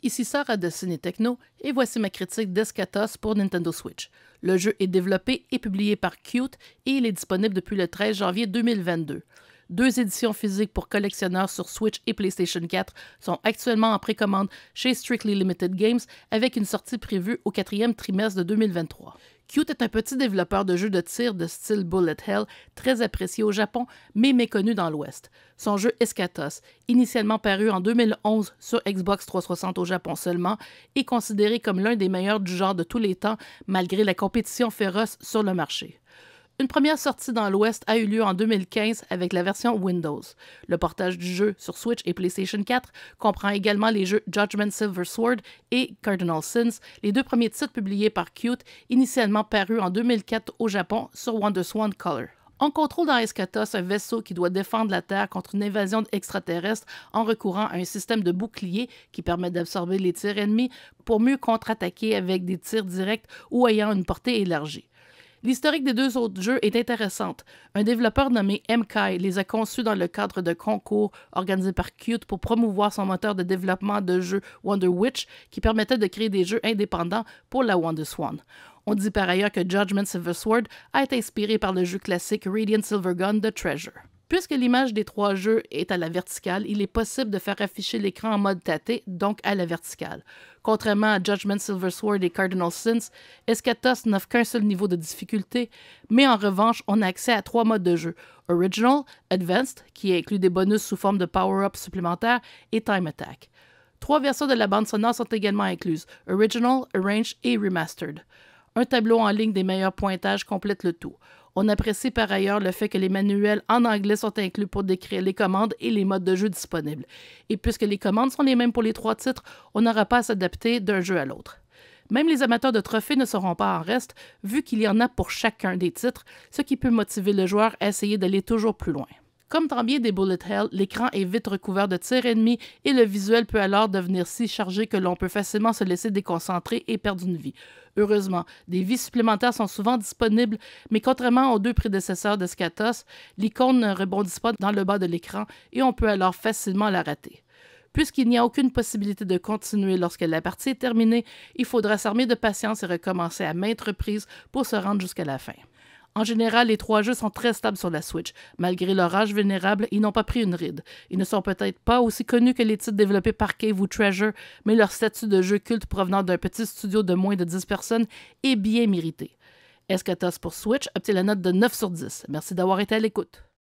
Ici Sarah de Ciné Techno et voici ma critique d'Eschatos pour Nintendo Switch. Le jeu est développé et publié par Qt et il est disponible depuis le 13 janvier 2022. 2 éditions physiques pour collectionneurs sur Switch et PlayStation 4 sont actuellement en précommande chez Strictly Limited Games avec une sortie prévue au 4e trimestre de 2023. Qt est un petit développeur de jeux de tir de style Bullet Hell, très apprécié au Japon, mais méconnu dans l'Ouest. Son jeu Eschatos, initialement paru en 2011 sur Xbox 360 au Japon seulement, est considéré comme l'un des meilleurs du genre de tous les temps, malgré la compétition féroce sur le marché. Une première sortie dans l'Ouest a eu lieu en 2015 avec la version Windows. Le portage du jeu sur Switch et PlayStation 4 comprend également les jeux Judgment Silver Sword et Cardinal Sins, les 2 premiers titres publiés par Qt, initialement parus en 2004 au Japon sur WonderSwan Color. On contrôle dans Eschatos un vaisseau qui doit défendre la Terre contre une invasion extraterrestre en recourant à un système de bouclier qui permet d'absorber les tirs ennemis pour mieux contre-attaquer avec des tirs directs ou ayant une portée élargie. L'historique des 2 autres jeux est intéressante. Un développeur nommé MKai les a conçus dans le cadre de concours organisés par Qt pour promouvoir son moteur de développement de jeu Wonder Witch qui permettait de créer des jeux indépendants pour la WonderSwan. On dit par ailleurs que Judgment Silver Sword a été inspiré par le jeu classique Radiant Silver Gun de Treasure. Puisque l'image des 3 jeux est à la verticale, il est possible de faire afficher l'écran en mode tâté, donc à la verticale. Contrairement à Judgment Silver Sword et Cardinal Sins, Eschatos n'offre qu'un seul niveau de difficulté, mais en revanche, on a accès à 3 modes de jeu, Original, Advanced, qui inclut des bonus sous forme de power-up supplémentaires, et Time Attack. 3 versions de la bande sonore sont également incluses, Original, Arranged et Remastered. Un tableau en ligne des meilleurs pointages complète le tout. On apprécie par ailleurs le fait que les manuels en anglais sont inclus pour décrire les commandes et les modes de jeu disponibles. Et puisque les commandes sont les mêmes pour les 3 titres, on n'aura pas à s'adapter d'un jeu à l'autre. Même les amateurs de trophées ne seront pas en reste, vu qu'il y en a pour chacun des titres, ce qui peut motiver le joueur à essayer d'aller toujours plus loin. Comme dans bien des Bullet Hell, l'écran est vite recouvert de tirs ennemis et le visuel peut alors devenir si chargé que l'on peut facilement se laisser déconcentrer et perdre une vie. Heureusement, des vies supplémentaires sont souvent disponibles, mais contrairement aux 2 prédécesseurs d'Eschatos, l'icône ne rebondit pas dans le bas de l'écran et on peut alors facilement la rater. Puisqu'il n'y a aucune possibilité de continuer lorsque la partie est terminée, il faudra s'armer de patience et recommencer à maintes reprises pour se rendre jusqu'à la fin. En général, les 3 jeux sont très stables sur la Switch. Malgré leur âge vénérable, ils n'ont pas pris une ride. Ils ne sont peut-être pas aussi connus que les titres développés par Cave ou Treasure, mais leur statut de jeu culte provenant d'un petit studio de moins de 10 personnes est bien mérité. Eschatos pour Switch obtient la note de 9 sur 10. Merci d'avoir été à l'écoute.